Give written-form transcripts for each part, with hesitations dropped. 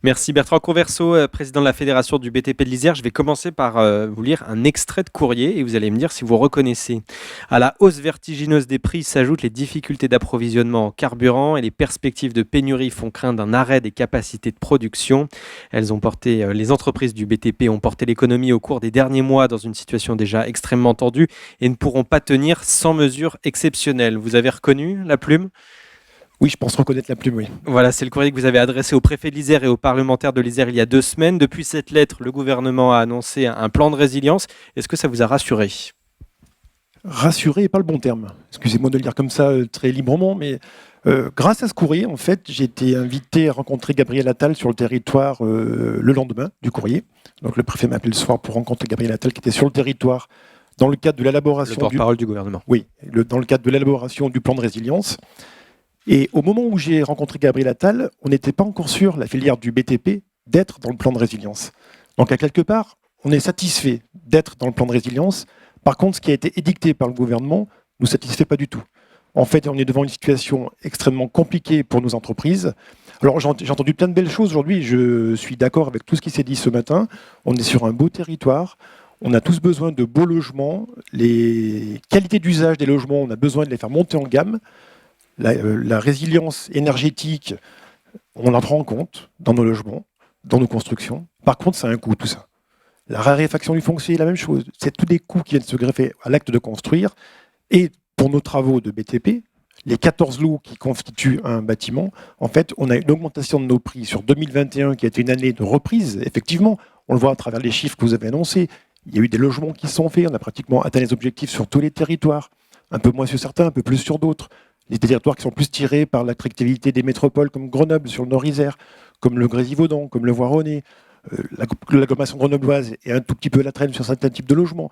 Merci Bertrand Converso, président de la fédération du BTP de l'Isère. Je vais commencer par vous lire un extrait de courrier et vous allez me dire si vous reconnaissez. À la hausse vertigineuse des prix s'ajoutent les difficultés d'approvisionnement en carburant et les perspectives de pénurie font craindre un arrêt des capacités de production. Les entreprises du BTP ont porté l'économie au cours des derniers mois dans une situation déjà extrêmement tendue et ne pourront pas tenir sans mesures exceptionnelles. Vous avez reconnu la plume? Oui, je pense reconnaître la plume, oui. Voilà, c'est le courrier que vous avez adressé au préfet de l'Isère et aux parlementaires de l'Isère il y a 2 semaines. Depuis cette lettre, le gouvernement a annoncé un plan de résilience. Est-ce que ça vous a rassuré? Rassuré n'est pas le bon terme. Excusez-moi de le dire comme ça très librement, mais grâce à ce courrier, en fait, j'ai été invité à rencontrer Gabriel Attal sur le territoire le lendemain du courrier. Donc le préfet m'a appelé le soir pour rencontrer Gabriel Attal qui était sur le territoire dans le cadre de Le l'élaboration porte-parole du gouvernement. Oui, dans le cadre de l'élaboration du plan de résilience. Et au moment où j'ai rencontré Gabriel Attal, on n'était pas encore sûr, la filière du BTP, d'être dans le plan de résilience. Donc à quelque part, on est satisfait d'être dans le plan de résilience. Par contre, ce qui a été édicté par le gouvernement ne nous satisfait pas du tout. En fait, on est devant une situation extrêmement compliquée pour nos entreprises. Alors, j'ai entendu plein de belles choses aujourd'hui. Je suis d'accord avec tout ce qui s'est dit ce matin. On est sur un beau territoire. On a tous besoin de beaux logements. Les qualités d'usage des logements, on a besoin de les faire monter en gamme. La résilience énergétique, on la prend en compte dans nos logements, dans nos constructions. Par contre, ça a un coût, tout ça. La raréfaction du foncier, la même chose. C'est tous des coûts qui viennent se greffer à l'acte de construire. Et pour nos travaux de BTP, les 14 lots qui constituent un bâtiment, en fait, on a une augmentation de nos prix sur 2021 qui a été une année de reprise. Effectivement, on le voit à travers les chiffres que vous avez annoncés. Il y a eu des logements qui se sont faits. On a pratiquement atteint les objectifs sur tous les territoires. Un peu moins sur certains, un peu plus sur d'autres. Les territoires qui sont plus tirés par l'attractivité des métropoles comme Grenoble, sur le Nord-Isère, comme le Grésivaudan, comme le Voironnais, l'agglomération grenobloise et un tout petit peu la Trenne sur certains types de logements.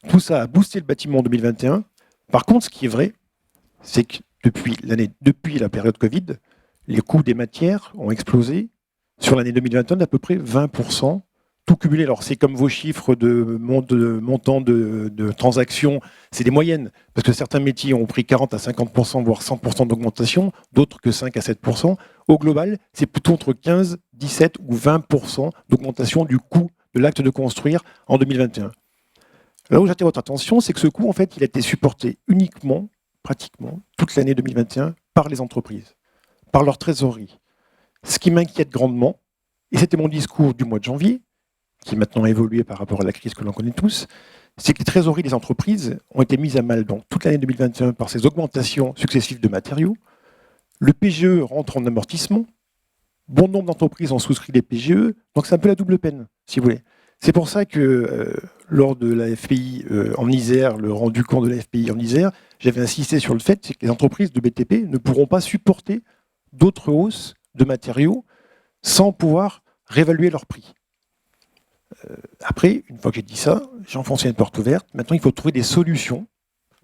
Tout ça a boosté le bâtiment en 2021. Par contre, ce qui est vrai, c'est que depuis la période Covid, les coûts des matières ont explosé sur l'année 2021 d'à peu près 20%, tout cumulé. Alors, c'est comme vos chiffres de montant de transactions, c'est des moyennes, parce que certains métiers ont pris 40 à 50%, voire 100% d'augmentation, d'autres que 5 à 7%. Au global, c'est plutôt entre 15, 17 ou 20% d'augmentation du coût de l'acte de construire en 2021. Là où j'attire votre attention, c'est que ce coût, en fait, il a été supporté uniquement, pratiquement, toute l'année 2021 par les entreprises, par leur trésorerie. Ce qui m'inquiète grandement, et c'était mon discours du mois de janvier, qui maintenant a évolué par rapport à la crise que l'on connaît tous, c'est que les trésoreries des entreprises ont été mises à mal donc, toute l'année 2021 par ces augmentations successives de matériaux. Le PGE rentre en amortissement. Bon nombre d'entreprises ont souscrit des PGE, donc c'est un peu la double peine, si vous voulez. C'est pour ça que lors de la FPI en Isère, le rendu compte de la FPI en Isère, j'avais insisté sur le fait que les entreprises de BTP ne pourront pas supporter d'autres hausses de matériaux sans pouvoir réévaluer leur prix. Après, une fois que j'ai dit ça, j'ai enfoncé une porte ouverte. Maintenant, il faut trouver des solutions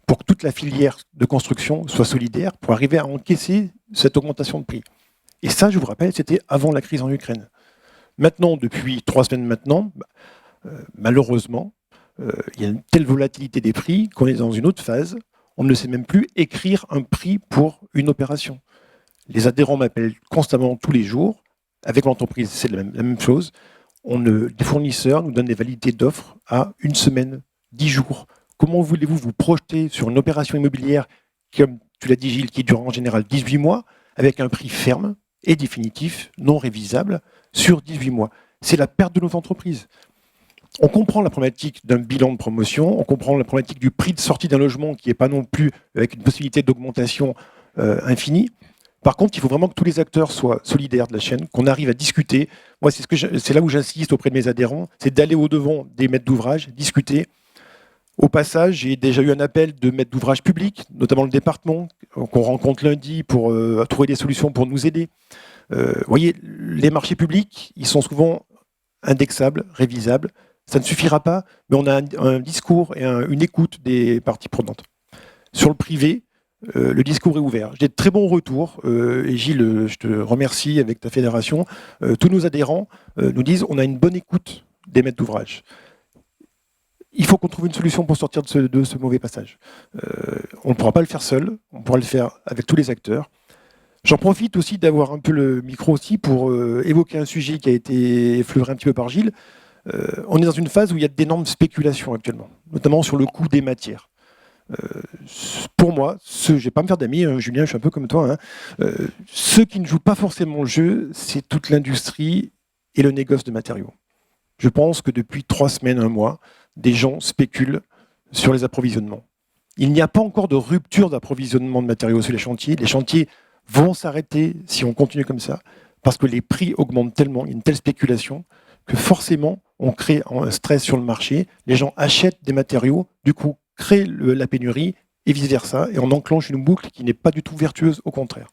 pour que toute la filière de construction soit solidaire pour arriver à encaisser cette augmentation de prix. Et ça, je vous rappelle, c'était avant la crise en Ukraine. Maintenant, depuis 3 semaines maintenant, malheureusement, il y a une telle volatilité des prix qu'on est dans une autre phase. On ne sait même plus écrire un prix pour une opération. Les adhérents m'appellent constamment tous les jours. Avec l'entreprise, c'est la même chose. Les fournisseurs nous donnent des validités d'offres à 1 semaine, 10 jours. Comment voulez-vous vous projeter sur une opération immobilière, comme tu l'as dit Gilles, qui dure en général 18 mois, avec un prix ferme et définitif, non révisable, sur 18 mois? C'est la perte de nos entreprises. On comprend la problématique d'un bilan de promotion, on comprend la problématique du prix de sortie d'un logement qui n'est pas non plus avec une possibilité d'augmentation infinie. Par contre, il faut vraiment que tous les acteurs soient solidaires de la chaîne, qu'on arrive à discuter. Moi, c'est là où j'insiste auprès de mes adhérents, c'est d'aller au-devant des maîtres d'ouvrage, discuter. Au passage, j'ai déjà eu un appel de maîtres d'ouvrage publics, notamment le département, qu'on rencontre lundi pour trouver des solutions pour nous aider. Vous voyez, les marchés publics, ils sont souvent indexables, révisables. Ça ne suffira pas, mais on a un discours et une écoute des parties prenantes. Sur le privé, le discours est ouvert. J'ai de très bons retours. Et Gilles, je te remercie avec ta fédération. Tous nos adhérents nous disent on a une bonne écoute des maîtres d'ouvrage. Il faut qu'on trouve une solution pour sortir de ce mauvais passage. On ne pourra pas le faire seul, on pourra le faire avec tous les acteurs. J'en profite aussi d'avoir un peu le micro aussi pour évoquer un sujet qui a été effleuré un petit peu par Gilles. On est dans une phase où il y a d'énormes spéculations actuellement, notamment sur le coût des matières. Pour moi, je ne vais pas me faire d'amis, hein, Julien, je suis un peu comme toi. Ceux qui ne jouent pas forcément le jeu, c'est toute l'industrie et le négoce de matériaux. Je pense que depuis 3 semaines, 1 mois, des gens spéculent sur les approvisionnements. Il n'y a pas encore de rupture d'approvisionnement de matériaux sur les chantiers. Les chantiers vont s'arrêter si on continue comme ça, parce que les prix augmentent tellement, il y a une telle spéculation, que forcément, on crée un stress sur le marché, les gens achètent des matériaux, du coup, créent la pénurie, et vice-versa, et on enclenche une boucle qui n'est pas du tout vertueuse, au contraire.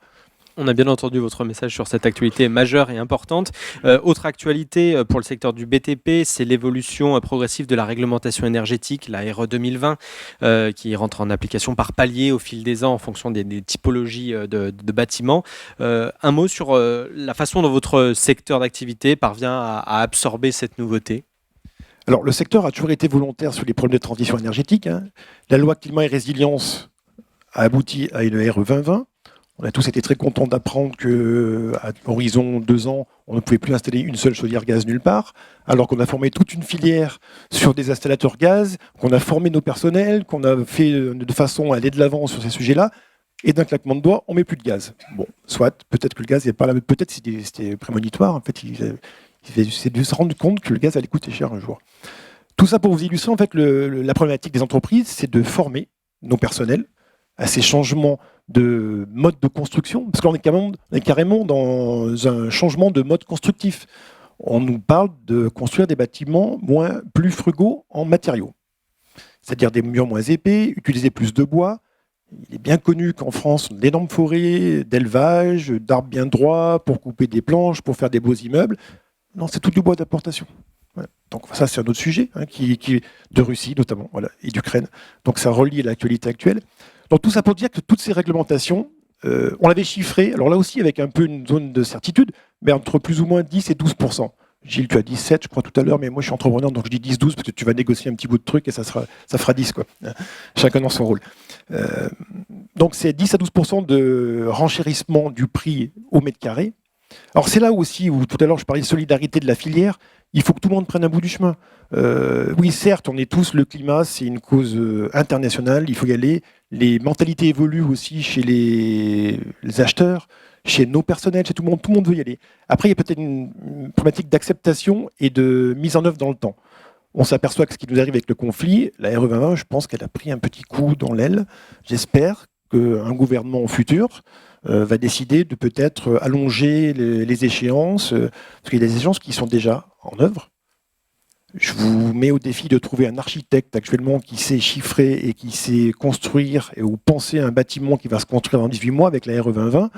On a bien entendu votre message sur cette actualité majeure et importante. Autre actualité pour le secteur du BTP, c'est l'évolution progressive de la réglementation énergétique, la RE 2020, qui rentre en application par palier au fil des ans en fonction des typologies de bâtiments. Un mot sur la façon dont votre secteur d'activité parvient à absorber cette nouveauté. Alors, le secteur a toujours été volontaire sur les problèmes de transition énergétique. La loi climat et résilience a abouti à une RE 2020. On a tous été très contents d'apprendre qu'à horizon 2 ans, on ne pouvait plus installer une seule chaudière gaz nulle part, alors qu'on a formé toute une filière sur des installateurs gaz, qu'on a formé nos personnels, qu'on a fait de façon à aller de l'avant sur ces sujets-là, et d'un claquement de doigts, on met plus de gaz. Bon, soit, peut-être que le gaz n'est pas là, peut-être c'était prémonitoire, en fait, il s'est dû se rendre compte que le gaz allait coûter cher un jour. Tout ça pour vous illustrer, en fait, la problématique des entreprises, c'est de former nos personnels à ces changements de mode de construction, parce qu'on est carrément dans un changement de mode constructif. On nous parle de construire des bâtiments plus frugaux en matériaux, c'est-à-dire des murs moins épais, utiliser plus de bois. Il est bien connu qu'en France, on a d'énormes forêts d'élevage, d'arbres bien droits pour couper des planches, pour faire des beaux immeubles. Non, c'est tout du bois d'importation. Voilà. Donc ça, c'est un autre sujet, qui de Russie notamment, voilà, et d'Ukraine. Donc ça relie à l'actualité actuelle. Donc tout ça pour dire que toutes ces réglementations, on l'avait chiffré, alors là aussi avec un peu une zone de certitude, mais entre plus ou moins 10 et 12%. Gilles, tu as dit 7, je crois, tout à l'heure, mais moi je suis entrepreneur, donc je dis 10-12, parce que tu vas négocier un petit bout de truc et ça fera 10, quoi. Chacun dans son rôle. Donc c'est 10 à 12% de renchérissement du prix au mètre carré. Alors c'est là aussi où tout à l'heure je parlais de solidarité de la filière. Il faut que tout le monde prenne un bout du chemin. Oui, certes, on est tous, le climat, c'est une cause internationale, il faut y aller. Les mentalités évoluent aussi chez les acheteurs, chez nos personnels, chez tout le monde veut y aller. Après, il y a peut-être une problématique d'acceptation et de mise en œuvre dans le temps. On s'aperçoit que ce qui nous arrive avec le conflit, la RE 2020, je pense qu'elle a pris un petit coup dans l'aile. J'espère qu'un gouvernement futur va décider de peut-être allonger les échéances, parce qu'il y a des échéances qui sont déjà en œuvre. Je vous mets au défi de trouver un architecte actuellement qui sait chiffrer et qui sait construire ou penser un bâtiment qui va se construire dans 18 mois avec la RE 2020.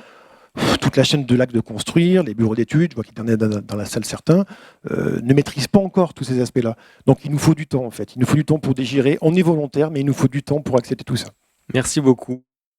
Toute la chaîne de l'acte de construire, les bureaux d'études, je vois qu'il y en a dans la salle certains, ne maîtrisent pas encore tous ces aspects-là. Donc il nous faut du temps en fait. Il nous faut du temps pour dégérer. On est volontaire, mais il nous faut du temps pour accepter tout ça. Merci beaucoup.